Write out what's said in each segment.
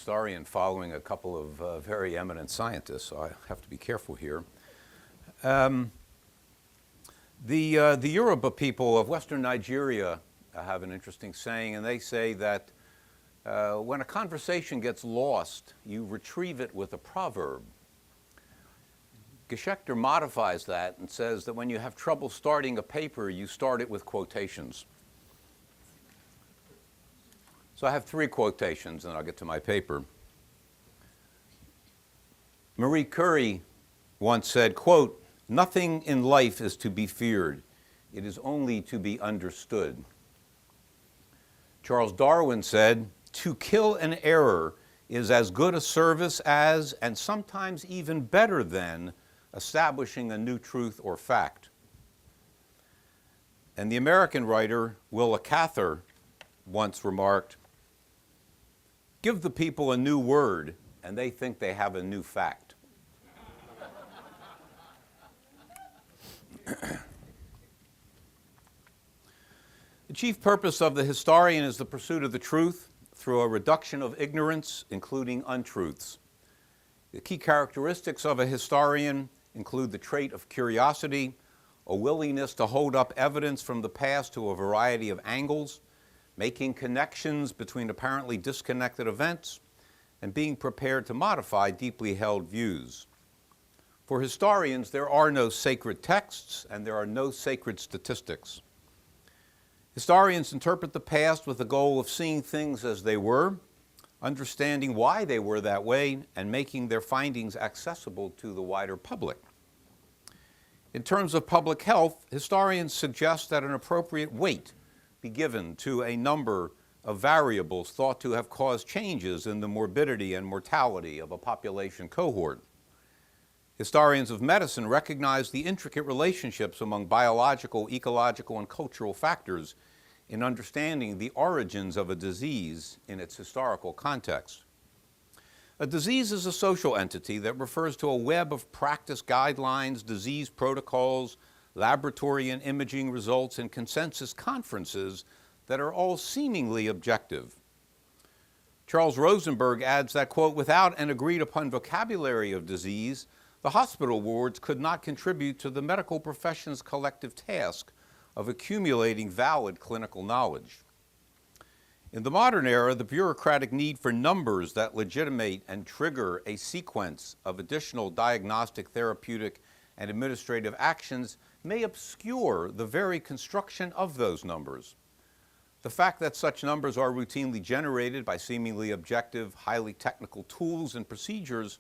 historian following a couple of very eminent scientists, so I have to be careful here. The Yoruba people of Western Nigeria have an interesting saying, and they say that when a conversation gets lost, you retrieve it with a proverb. Geshekter modifies that and says that when you have trouble starting a paper, you start it with quotations. So I have 3 quotations, and I'll get to my paper. Marie Curie once said, quote, "Nothing in life is to be feared. It is only to be understood." Charles Darwin said, "To kill an error is as good a service as, and sometimes even better than, establishing a new truth or fact." And the American writer Willa Cather once remarked, "Give the people a new word, and they think they have a new fact." The chief purpose of the historian is the pursuit of the truth through a reduction of ignorance, including untruths. The key characteristics of a historian include the trait of curiosity, a willingness to hold up evidence from the past to a variety of angles, making connections between apparently disconnected events, and being prepared to modify deeply held views. For historians, there are no sacred texts and there are no sacred statistics. Historians interpret the past with the goal of seeing things as they were, understanding why they were that way, and making their findings accessible to the wider public. In terms of public health, historians suggest that an appropriate weight be given to a number of variables thought to have caused changes in the morbidity and mortality of a population cohort. Historians of medicine recognize the intricate relationships among biological, ecological, and cultural factors in understanding the origins of a disease in its historical context. A disease is a social entity that refers to a web of practice guidelines, disease protocols, laboratory and imaging results, and consensus conferences that are all seemingly objective. Charles Rosenberg adds that, quote, "Without an agreed upon vocabulary of disease, the hospital wards could not contribute to the medical profession's collective task of accumulating valid clinical knowledge." In the modern era, the bureaucratic need for numbers that legitimate and trigger a sequence of additional diagnostic, therapeutic, and administrative actions may obscure the very construction of those numbers. The fact that such numbers are routinely generated by seemingly objective, highly technical tools and procedures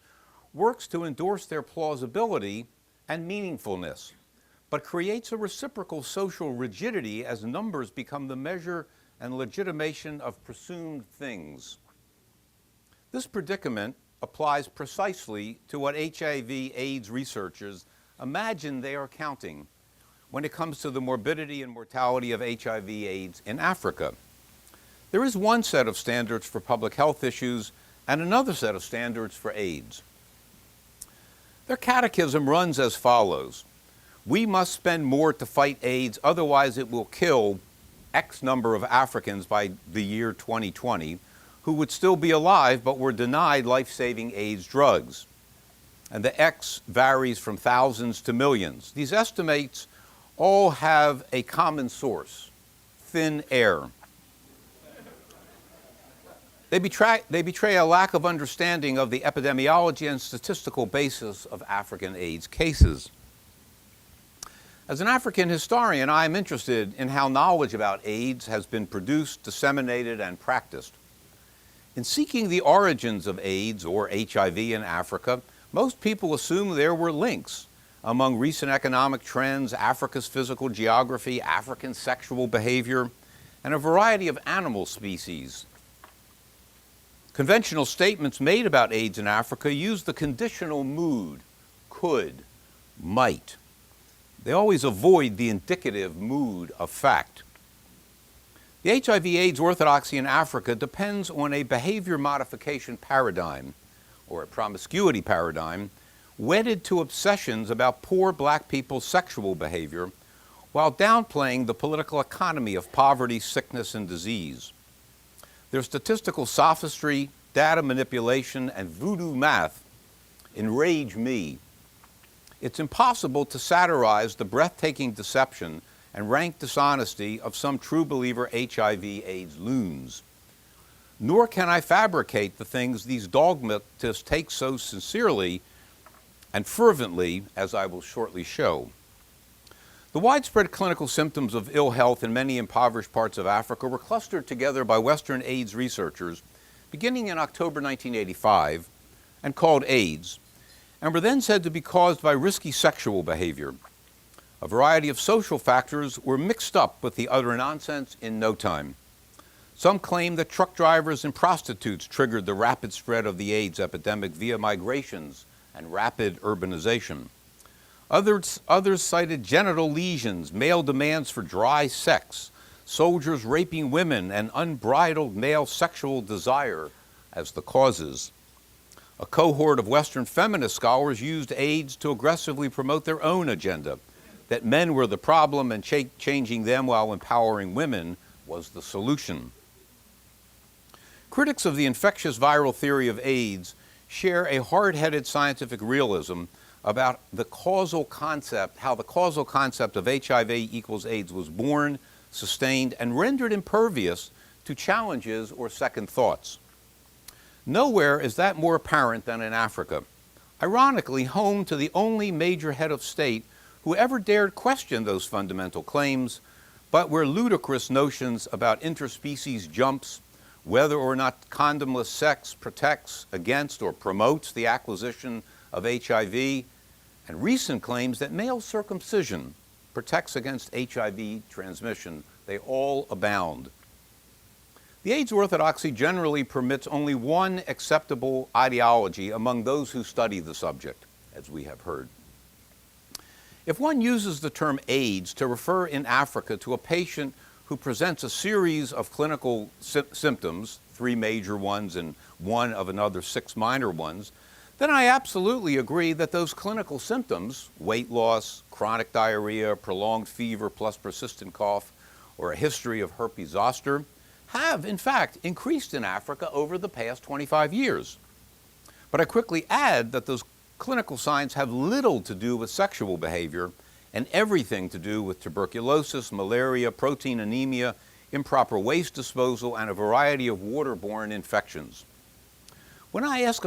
works to endorse their plausibility and meaningfulness, but creates a reciprocal social rigidity as numbers become the measure and legitimation of presumed things. This predicament applies precisely to what HIV/AIDS researchers imagine they are counting when it comes to the morbidity and mortality of HIV/AIDS in Africa. There is one set of standards for public health issues and another set of standards for AIDS. Their catechism runs as follows: "We must spend more to fight AIDS, otherwise it will kill X number of Africans by the year 2020 who would still be alive but were denied life-saving AIDS drugs." And the X varies from thousands to millions. These estimates all have a common source: thin air. They betray a lack of understanding of the epidemiology and statistical basis of African AIDS cases. As an African historian, I am interested in how knowledge about AIDS has been produced, disseminated, and practiced. In seeking the origins of AIDS or HIV in Africa, most people assume there were links among recent economic trends, Africa's physical geography, African sexual behavior, and a variety of animal species. Conventional statements made about AIDS in Africa use the conditional mood, could, might. They always avoid the indicative mood of fact. The HIV/AIDS orthodoxy in Africa depends on a behavior modification paradigm, or a promiscuity paradigm, wedded to obsessions about poor black people's sexual behavior, while downplaying the political economy of poverty, sickness, and disease. Their statistical sophistry data manipulation, and voodoo math enrage me. It's impossible to satirize the breathtaking deception and rank dishonesty of some true believer HIV/AIDS loons. Nor can I fabricate the things these dogmatists take so sincerely and fervently, as I will shortly show. The widespread clinical symptoms of ill health in many impoverished parts of Africa were clustered together by Western AIDS researchers beginning in October 1985 and called AIDS, and were then said to be caused by risky sexual behavior. A variety of social factors were mixed up with the utter nonsense in no time. Some claim that truck drivers and prostitutes triggered the rapid spread of the AIDS epidemic via migrations and rapid urbanization. Others cited genital lesions, male demands for dry sex, soldiers raping women, and unbridled male sexual desire as the causes. A cohort of Western feminist scholars used AIDS to aggressively promote their own agenda, that men were the problem and changing them while empowering women was the solution. Critics of the infectious viral theory of AIDS share a hard-headed scientific realism about the causal concept, how the causal concept of HIV equals AIDS was born, sustained, and rendered impervious to challenges or second thoughts. Nowhere is that more apparent than in Africa, ironically home to the only major head of state who ever dared question those fundamental claims, but where ludicrous notions about interspecies jumps, whether or not condomless sex protects against or promotes the acquisition of HIV, and recent claims that male circumcision protects against HIV transmission, they all abound. The AIDS orthodoxy generally permits only one acceptable ideology among those who study the subject, as we have heard. If one uses the term AIDS to refer in Africa to a patient who presents a series of clinical symptoms, 3 major ones and one of another 6 minor ones, then I absolutely agree that those clinical symptoms, weight loss, chronic diarrhea, prolonged fever plus persistent cough, or a history of herpes zoster, have in fact increased in Africa over the past 25 years. But I quickly add that those clinical signs have little to do with sexual behavior and everything to do with tuberculosis, malaria, protein anemia, improper waste disposal, and a variety of waterborne infections. When I ask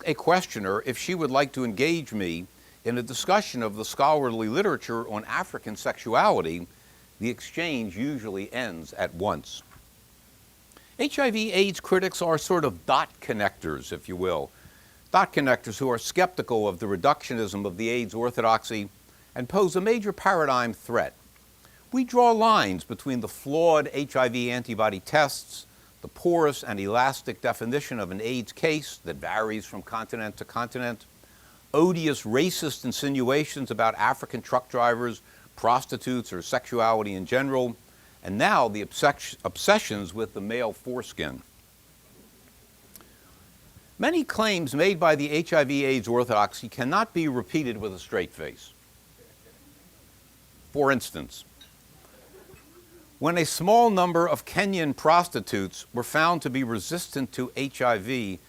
a questioner if she would like to engage me in a discussion of the scholarly literature on African sexuality, the exchange usually ends at once. HIV/AIDS critics are sort of dot connectors, if you will. Dot connectors who are skeptical of the reductionism of the AIDS orthodoxy and pose a major paradigm threat. We draw lines between the flawed HIV antibody tests, the porous and elastic definition of an AIDS case that varies from continent to continent, odious racist insinuations about African truck drivers, prostitutes, or sexuality in general, and now the obsessions with the male foreskin. Many claims made by the HIV/AIDS orthodoxy cannot be repeated with a straight face. For instance, when a small number of Kenyan prostitutes were found to be resistant to HIV,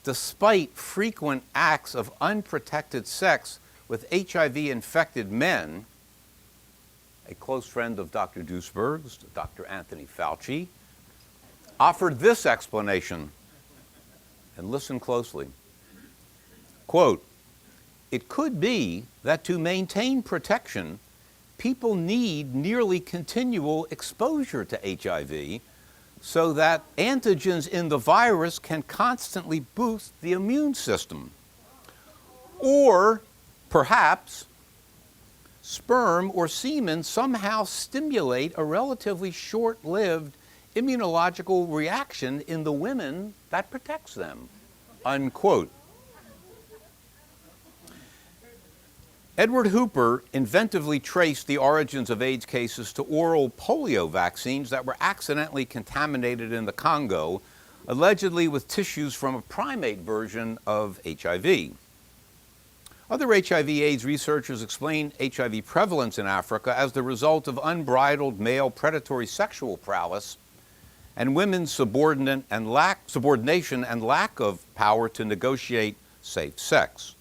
despite frequent acts of unprotected sex with HIV-infected men, a close friend of Dr. Duesberg's, Dr. Anthony Fauci, offered this explanation, and listen closely. Quote, "It could be that to maintain protection, people need nearly continual exposure to HIV so that antigens in the virus can constantly boost the immune system. Or perhaps sperm or semen somehow stimulate a relatively short-lived immunological reaction in the women that protects them," unquote. Edward Hooper inventively traced the origins of AIDS cases to oral polio vaccines that were accidentally contaminated in the Congo, allegedly with tissues from a primate version of HIV. Other HIV/AIDS researchers explain HIV prevalence in Africa as the result of unbridled male predatory sexual prowess and women's subordination and lack of power to negotiate safe sex.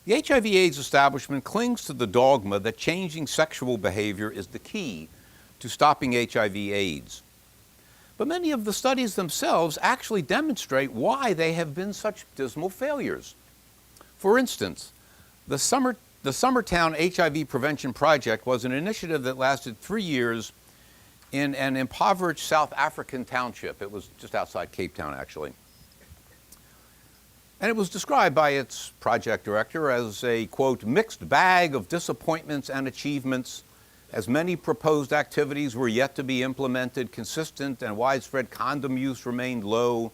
The HIV/AIDS establishment clings to the dogma that changing sexual behavior is the key to stopping HIV/AIDS. But many of the studies themselves actually demonstrate why they have been such dismal failures. For instance, the Summertown HIV Prevention Project was an initiative that lasted 3 years in an impoverished South African township. It was just outside Cape Town, actually. And it was described by its project director as a, quote, mixed bag of disappointments and achievements, as many proposed activities were yet to be implemented, consistent and widespread condom use remained low,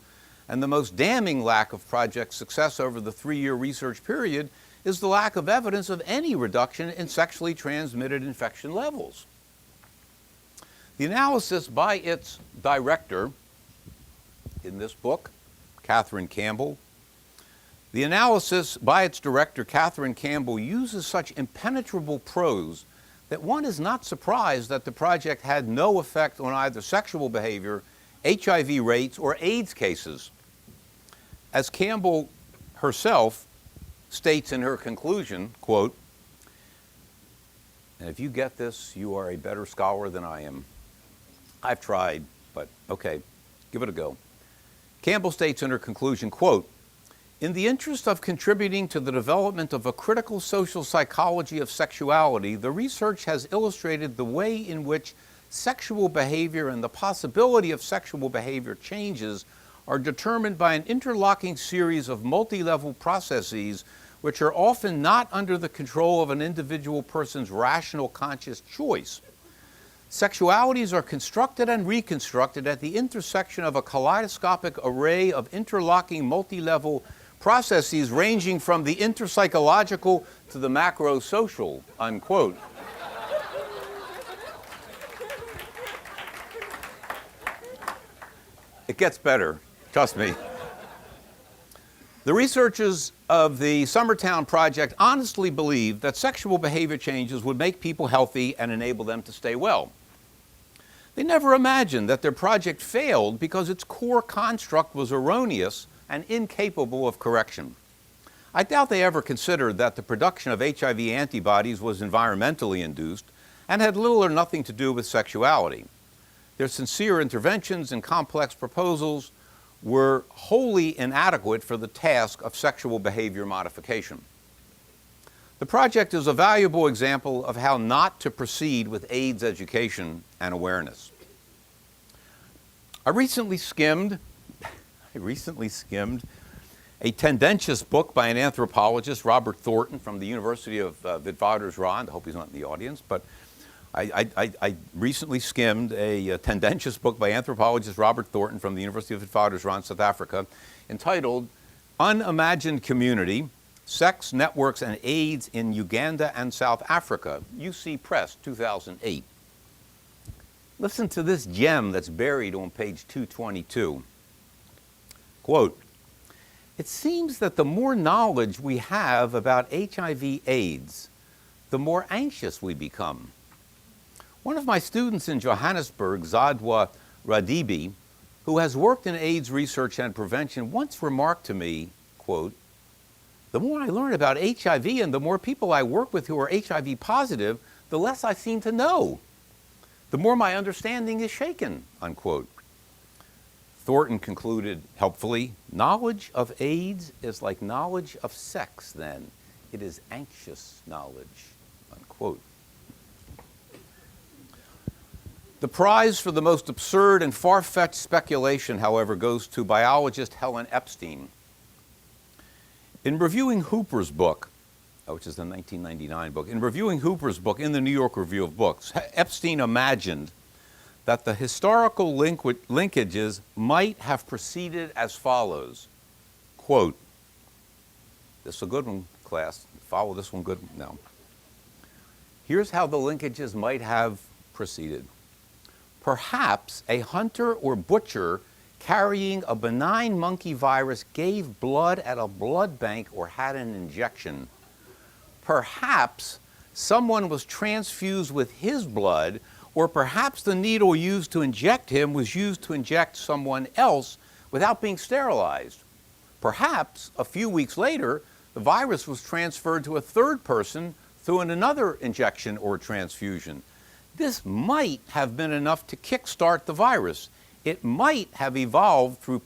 and the most damning lack of project success over the 3-year research period is the lack of evidence of any reduction in sexually transmitted infection levels. The analysis by its director in this book, Catherine Campbell, uses such impenetrable prose that one is not surprised that the project had no effect on either sexual behavior, HIV rates, or AIDS cases. As Campbell herself states in her conclusion, quote, and if you get this, you are a better scholar than I am. I've tried, but okay, give it a go. Campbell states in her conclusion, quote, in the interest of contributing to the development of a critical social psychology of sexuality, the research has illustrated the way in which sexual behavior and the possibility of sexual behavior changes are determined by an interlocking series of multi-level processes which are often not under the control of an individual person's rational conscious choice. Sexualities are constructed and reconstructed at the intersection of a kaleidoscopic array of interlocking multi-level processes ranging from the interpsychological to the macro-social, unquote. It gets better, trust me. The researchers of the Summertown Project honestly believed that sexual behavior changes would make people healthy and enable them to stay well. They never imagined that their project failed because its core construct was erroneous and incapable of correction. I doubt they ever considered that the production of HIV antibodies was environmentally induced and had little or nothing to do with sexuality. Their sincere interventions and complex proposals were wholly inadequate for the task of sexual behavior modification. The project is a valuable example of how not to proceed with AIDS education and awareness. I recently skimmed a tendentious book by an anthropologist, Robert Thornton, from the University of Witwatersrand. I hope he's not in the audience, but I recently skimmed a tendentious book by anthropologist Robert Thornton from the University of Witwatersrand, South Africa, entitled Unimagined Community, Sex, Networks, and AIDS in Uganda and South Africa, UC Press, 2008. Listen to this gem that's buried on page 222. Quote, it seems that the more knowledge we have about HIV/AIDS, the more anxious we become. One of my students in Johannesburg, Zadwa Radibi, who has worked in AIDS research and prevention, once remarked to me, quote, the more I learn about HIV and the more people I work with who are HIV positive, the less I seem to know. The more my understanding is shaken, unquote. Thornton concluded helpfully, knowledge of AIDS is like knowledge of sex then. It is anxious knowledge, unquote. The prize for the most absurd and far-fetched speculation, however, goes to biologist Helen Epstein. In reviewing Hooper's book, which is the 1999 book, in reviewing Hooper's book in the New York Review of Books, Epstein imagined that the historical linkages might have proceeded as follows. Quote, this is a good one, class. Follow this one good now. Here's how the linkages might have proceeded. Perhaps a hunter or butcher carrying a benign monkey virus gave blood at a blood bank or had an injection. Perhaps someone was transfused with his blood Or perhaps the needle used to inject him was used to inject someone else without being sterilized. Perhaps a few weeks later, the virus was transferred to a third person through another injection or transfusion. This might have been enough to kickstart the virus. It might have evolved through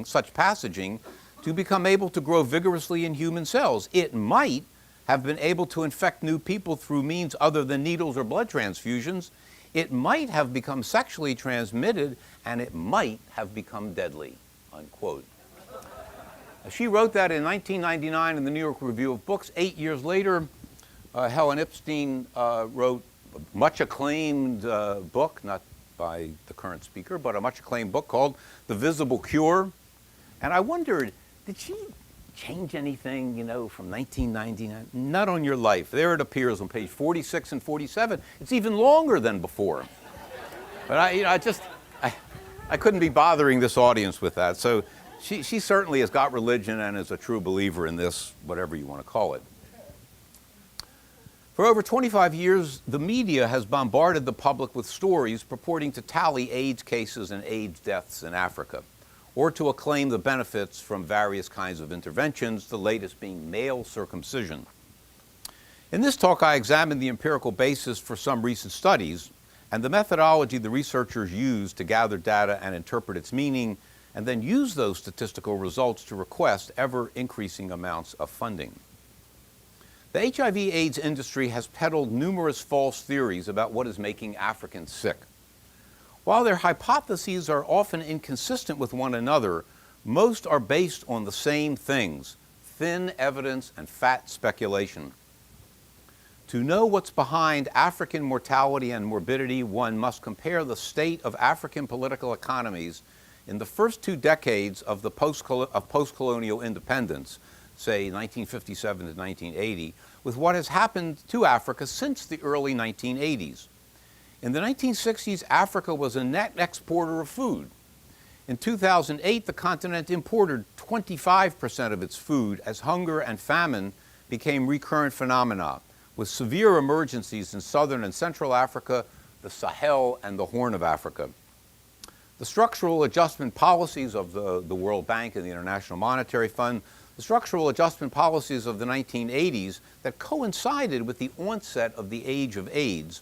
such passaging, to become able to grow vigorously in human cells. It might have been able to infect new people through means other than needles or blood transfusions. It might have become sexually transmitted, and it might have become deadly, unquote. She wrote that in 1999 in the New York Review of Books. 8 years later, Helen Epstein wrote a much acclaimed book, not by the current speaker, but a much acclaimed book called The Visible Cure. And I wondered, did she change anything, from 1999? Not on your life. There it appears on page 46 and 47. It's even longer than before. But I couldn't be bothering this audience with that. So she certainly has got religion and is a true believer in this, whatever you want to call it. For over 25 years, the media has bombarded the public with stories purporting to tally AIDS cases and AIDS deaths in Africa, or to acclaim the benefits from various kinds of interventions, the latest being male circumcision. In this talk, I examined the empirical basis for some recent studies and the methodology the researchers used to gather data and interpret its meaning, and then use those statistical results to request ever-increasing amounts of funding. The HIV/AIDS industry has peddled numerous false theories about what is making Africans sick. While their hypotheses are often inconsistent with one another, most are based on the same things: thin evidence and fat speculation. To know what's behind African mortality and morbidity, one must compare the state of African political economies in the first 2 decades of post-colonial independence, say 1957 to 1980, with what has happened to Africa since the early 1980s. In the 1960s, Africa was a net exporter of food. In 2008, the continent imported 25% of its food as hunger and famine became recurrent phenomena, with severe emergencies in southern and central Africa, the Sahel, and the Horn of Africa. The structural adjustment policies of the World Bank and the International Monetary Fund, the structural adjustment policies of the 1980s that coincided with the onset of the age of AIDS,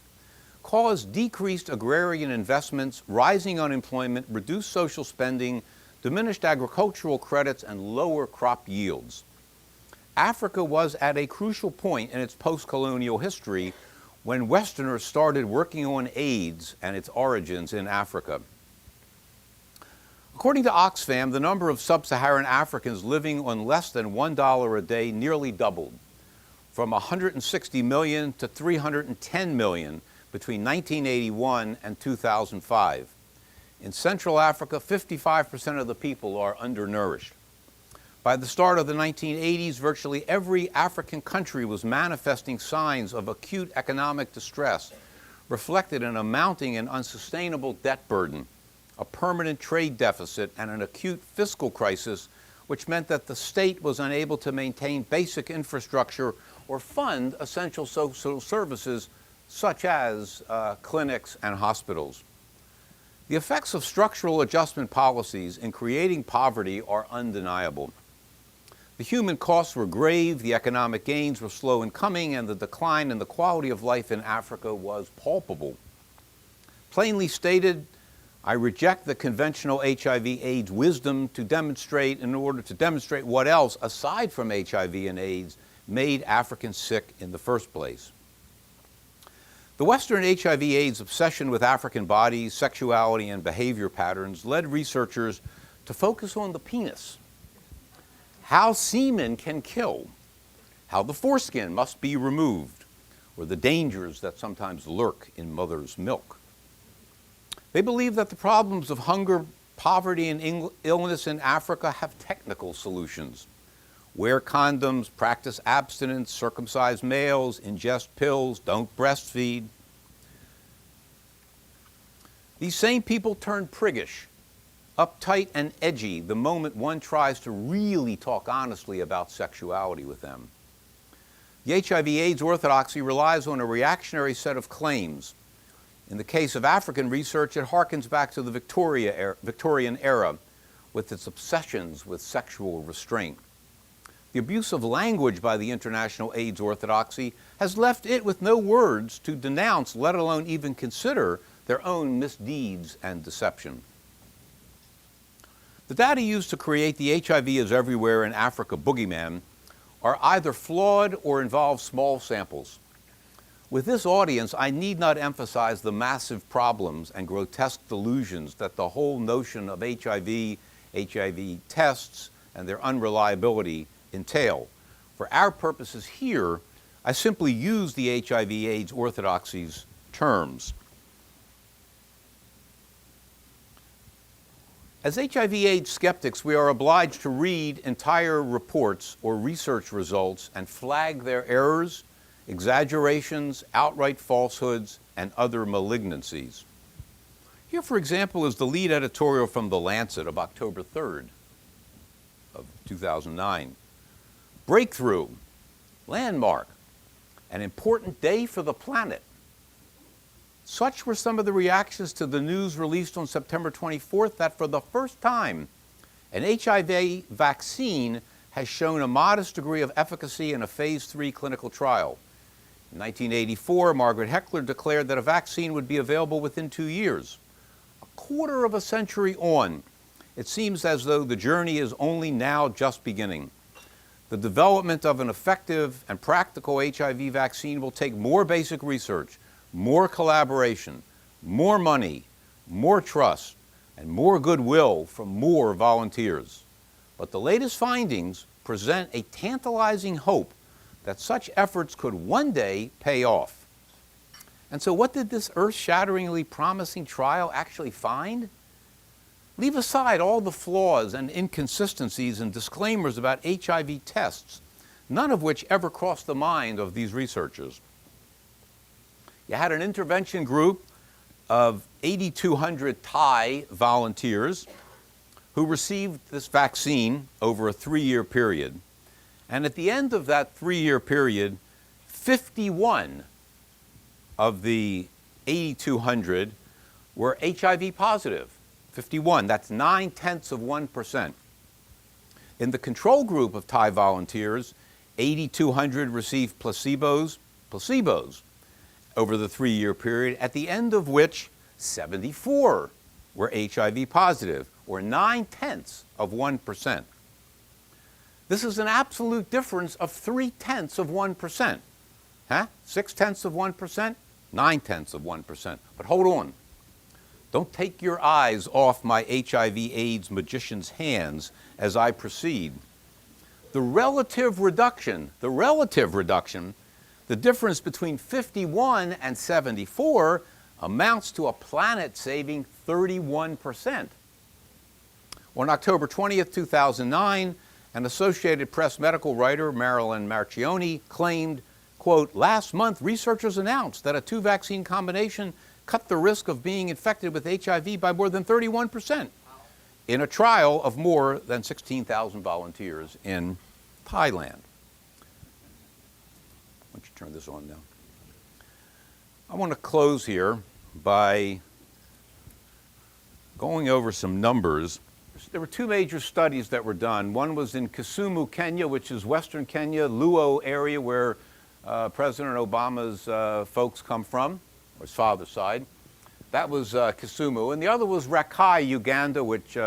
caused decreased agrarian investments, rising unemployment, reduced social spending, diminished agricultural credits, and lower crop yields. Africa was at a crucial point in its post-colonial history when Westerners started working on AIDS and its origins in Africa. According to Oxfam, the number of sub-Saharan Africans living on less than $1 a day nearly doubled, from 160 million to 310 million between 1981 and 2005. In Central Africa, 55% of the people are undernourished. By the start of the 1980s, virtually every African country was manifesting signs of acute economic distress, reflected in a mounting and unsustainable debt burden, a permanent trade deficit, and an acute fiscal crisis, which meant that the state was unable to maintain basic infrastructure or fund essential social services such as clinics and hospitals. The effects of structural adjustment policies in creating poverty are undeniable. The human costs were grave, the economic gains were slow in coming, and the decline in the quality of life in Africa was palpable. Plainly stated, I reject the conventional HIV/AIDS wisdom in order to demonstrate what else, aside from HIV and AIDS, made Africans sick in the first place. The Western HIV/AIDS obsession with African bodies, sexuality, and behavior patterns led researchers to focus on the penis, how semen can kill, how the foreskin must be removed, or the dangers that sometimes lurk in mother's milk. They believe that the problems of hunger, poverty, and illness in Africa have technical solutions. Wear condoms, practice abstinence, circumcise males, ingest pills, don't breastfeed. These same people turn priggish, uptight, and edgy the moment one tries to really talk honestly about sexuality with them. The HIV/AIDS orthodoxy relies on a reactionary set of claims. In the case of African research, it harkens back to the Victorian era with its obsessions with sexual restraint. The abuse of language by the international AIDS orthodoxy has left it with no words to denounce, let alone even consider, their own misdeeds and deception. The data used to create the HIV is everywhere in Africa boogeyman are either flawed or involve small samples. With this audience, I need not emphasize the massive problems and grotesque delusions that the whole notion of HIV tests, and their unreliability entail. For our purposes here, I simply use the HIV/AIDS orthodoxy's terms. As HIV/AIDS skeptics, we are obliged to read entire reports or research results and flag their errors, exaggerations, outright falsehoods, and other malignancies. Here, for example, is the lead editorial from The Lancet of October 3rd of 2009. Breakthrough, landmark, an important day for the planet. Such were some of the reactions to the news released on September 24th that for the first time, an HIV vaccine has shown a modest degree of efficacy in a phase 3 clinical trial. In 1984, Margaret Heckler declared that a vaccine would be available within 2 years. A quarter of a century on, it seems as though the journey is only now just beginning. The development of an effective and practical HIV vaccine will take more basic research, more collaboration, more money, more trust, and more goodwill from more volunteers. But the latest findings present a tantalizing hope that such efforts could one day pay off. And so what did this earth-shatteringly promising trial actually find? Leave aside all the flaws and inconsistencies and disclaimers about HIV tests, none of which ever crossed the mind of these researchers. You had an intervention group of 8,200 Thai volunteers who received this vaccine over a 3-year period. And at the end of that 3-year period, 51 of the 8,200 were HIV positive. 51, that's 0.9%. In the control group of Thai volunteers, 8,200 received placebos over the 3-year period, at the end of which 74 were HIV positive, or 0.9%. This is an absolute difference of 0.3%. 0.6%? 0.9%. But hold on. Don't take your eyes off my HIV/AIDS magician's hands as I proceed. The relative reduction, the difference between 51 and 74 amounts to a planet-saving 31%. On October 20th, 2009, an Associated Press medical writer, Marilyn Marchioni, claimed, quote, "Last month, researchers announced that a 2-vaccine combination cut the risk of being infected with HIV by more than 31% in a trial of more than 16,000 volunteers in Thailand." Why don't you turn this on now? I want to close here by going over some numbers. There were 2 major studies that were done. One was in Kisumu, Kenya, which is western Kenya, Luo area where President Obama's folks come from, or his father's side. That was Kisumu. And the other was Rakai, Uganda, which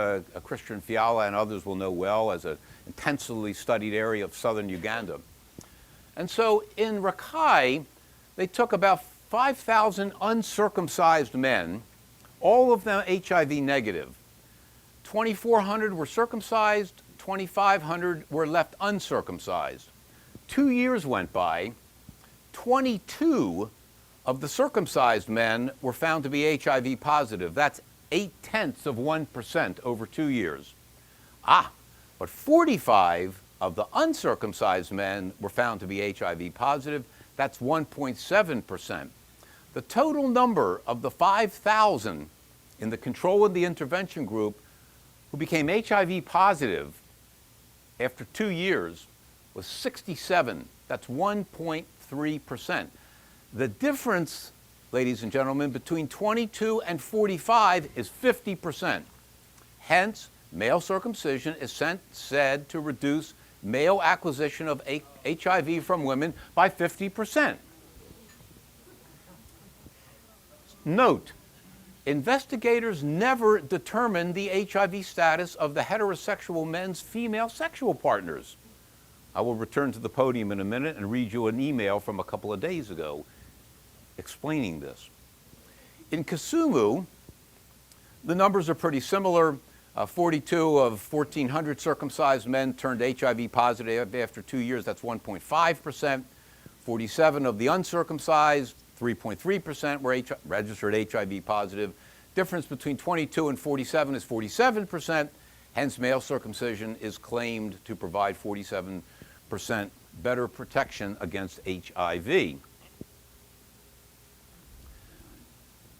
Christian Fiala and others will know well as an intensely studied area of southern Uganda. And so in Rakai, they took about 5,000 uncircumcised men, all of them HIV negative. 2,400 were circumcised, 2,500 were left uncircumcised. 2 years went by, 22 of the circumcised men were found to be HIV positive. That's 0.8% over 2 years. But 45 of the uncircumcised men were found to be HIV positive. That's 1.7%. The total number of the 5,000 in the control and the intervention group who became HIV positive after 2 years was 67. That's 1.3%. The difference ladies and gentlemen, between 22 and 45 is 50%. Hence, male circumcision is said to reduce male acquisition of HIV from women by 50%. Note, investigators never determined the HIV status of the heterosexual men's female sexual partners. I will return to the podium in a minute and read you an email from a couple of days ago explaining this. In Kisumu, the numbers are pretty similar. 42 of 1,400 circumcised men turned HIV positive after 2 years. That's 1.5%. 47 of the uncircumcised, 3.3% were registered HIV positive. Difference between 22 and 47 is 47%. Hence, male circumcision is claimed to provide 47% better protection against HIV.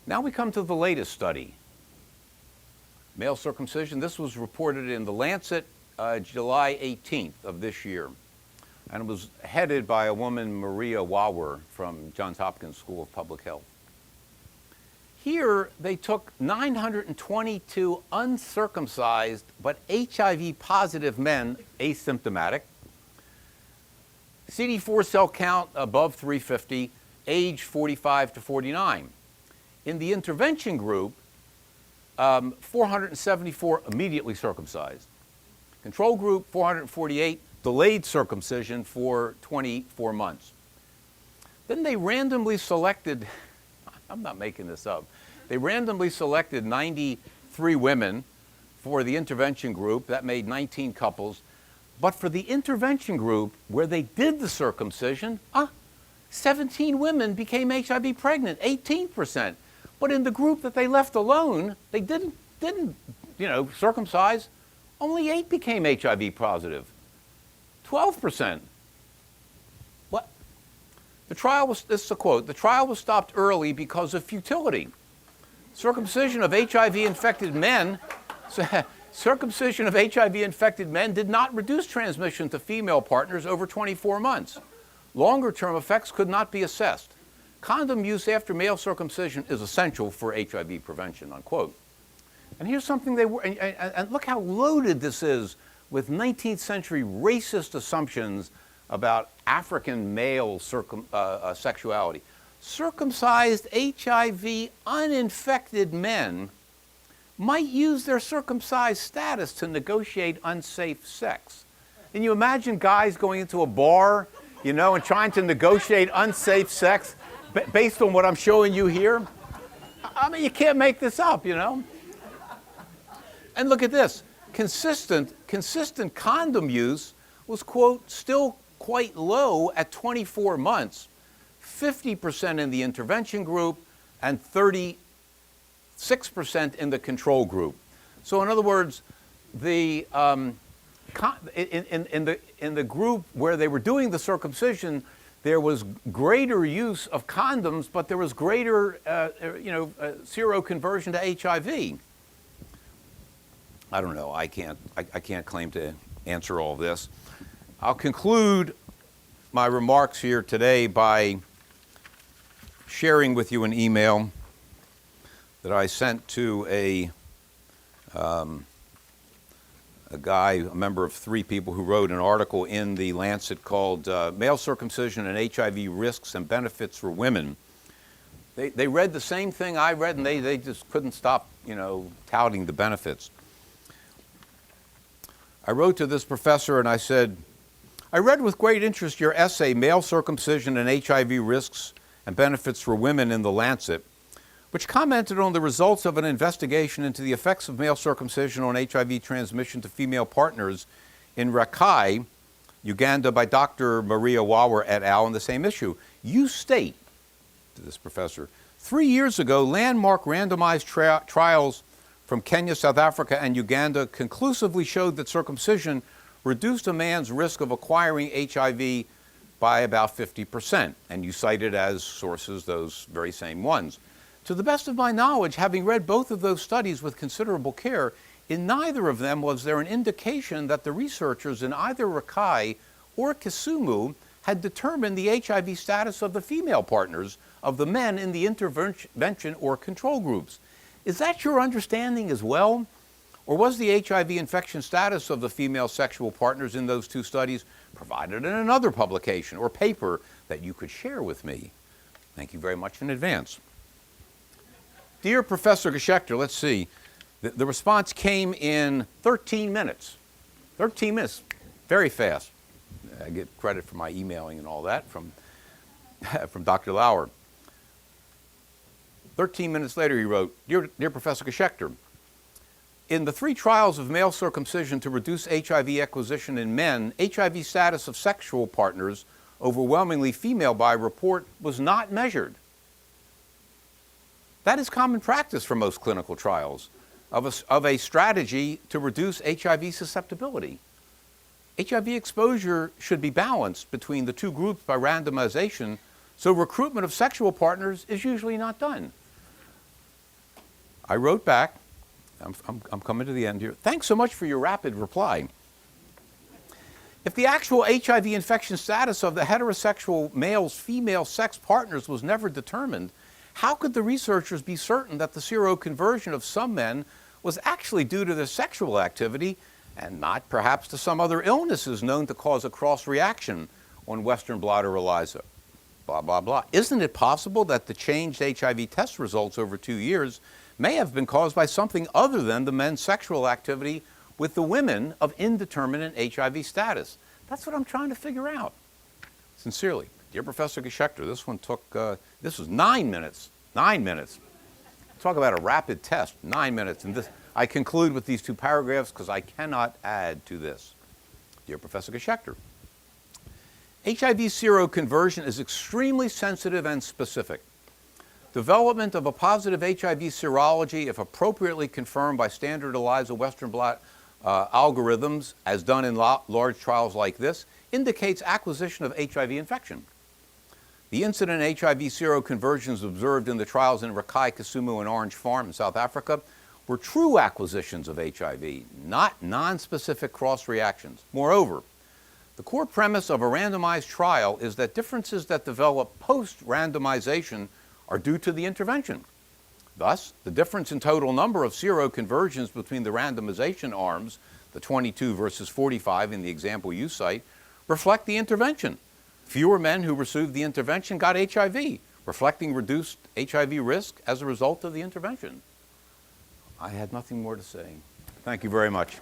Now we come to the latest study. Male circumcision, this was reported in The Lancet July 18th of this year. And it was headed by a woman, Maria Wawer, from Johns Hopkins School of Public Health. Here, they took 922 uncircumcised but HIV-positive men, asymptomatic, CD4 cell count above 350, age 45 to 49. In the intervention group, 474 immediately circumcised. Control group, 448 delayed circumcision for 24 months. Then they randomly selected, I'm not making this up, they randomly selected 93 women for the intervention group. That made 19 couples. But for the intervention group, where they did the circumcision, 17 women became HIV pregnant, 18%. But in the group that they left alone, they didn't circumcise, only 8 became HIV positive, 12%. What? The trial was, this is a quote, the trial was stopped early because of futility. Circumcision of HIV-infected men did not reduce transmission to female partners over 24 months. Longer-term effects could not be assessed. Condom use after male circumcision is essential for HIV prevention, unquote. And here's something they were, and look how loaded this is with 19th century racist assumptions about African male sexuality. Circumcised HIV uninfected men might use their circumcised status to negotiate unsafe sex. Can you imagine guys going into a bar, and trying to negotiate unsafe sex based on what I'm showing you here? I mean, you can't make this up, And look at this. Consistent condom use was, quote, still quite low at 24 months, 50% in the intervention group and 36% in the control group. So in other words, in the group where they were doing the circumcision, there was greater use of condoms, but there was greater, seroconversion to HIV. I don't know. I can't claim to answer all this. I'll conclude my remarks here today by sharing with you an email that I sent to a guy, a member of 3 people, who wrote an article in The Lancet called Male Circumcision and HIV Risks and Benefits for Women. They read the same thing I read, and they just couldn't stop, touting the benefits. I wrote to this professor and I said, I read with great interest your essay, Male Circumcision and HIV Risks and Benefits for Women, in The Lancet, which commented on the results of an investigation into the effects of male circumcision on HIV transmission to female partners in Rakai, Uganda, by Dr. Maria Wawer et al. On the same issue. You state, to this professor, 3 years ago, landmark randomized trials from Kenya, South Africa, and Uganda conclusively showed that circumcision reduced a man's risk of acquiring HIV by about 50%. And you cited as sources those very same ones. To the best of my knowledge, having read both of those studies with considerable care, in neither of them was there an indication that the researchers in either Rakai or Kisumu had determined the HIV status of the female partners of the men in the intervention or control groups. Is that your understanding as well? Or was the HIV infection status of the female sexual partners in those two studies provided in another publication or paper that you could share with me? Thank you very much in advance. Dear Professor Geshekter, let's see. The response came in 13 minutes. 13 minutes, very fast. I get credit for my emailing and all that from Dr. Lauer. 13 minutes later he wrote, Dear Professor Geshekter, in the 3 trials of male circumcision to reduce HIV acquisition in men, HIV status of sexual partners, overwhelmingly female by report, was not measured. That is common practice for most clinical trials of a strategy to reduce HIV susceptibility. HIV exposure should be balanced between the two groups by randomization, so recruitment of sexual partners is usually not done. I wrote back, I'm coming to the end here. Thanks so much for your rapid reply. If the actual HIV infection status of the heterosexual male's female sex partners was never determined, how could the researchers be certain that the seroconversion of some men was actually due to their sexual activity and not perhaps to some other illnesses known to cause a cross-reaction on Western blot or ELISA? Blah, blah, blah. Isn't it possible that the changed HIV test results over 2 years may have been caused by something other than the men's sexual activity with the women of indeterminate HIV status? That's what I'm trying to figure out. Sincerely, dear Professor Geshekter, this one took, this was 9 minutes. 9 minutes. Talk about a rapid test, 9 minutes. And this, I conclude with these 2 paragraphs because I cannot add to this. Dear Professor Geshekter, HIV seroconversion is extremely sensitive and specific. Development of a positive HIV serology, if appropriately confirmed by standard ELISA Western blot algorithms, as done in large trials like this, indicates acquisition of HIV infection. The incident HIV seroconversions observed in the trials in Rakai, Kisumu, and Orange Farm in South Africa were true acquisitions of HIV, not non-specific cross-reactions. Moreover, the core premise of a randomized trial is that differences that develop post-randomization are due to the intervention. Thus, the difference in total number of seroconversions between the randomization arms, the 22 versus 45 in the example you cite, reflect the intervention. Fewer men who received the intervention got HIV, reflecting reduced HIV risk as a result of the intervention. I had nothing more to say. Thank you very much.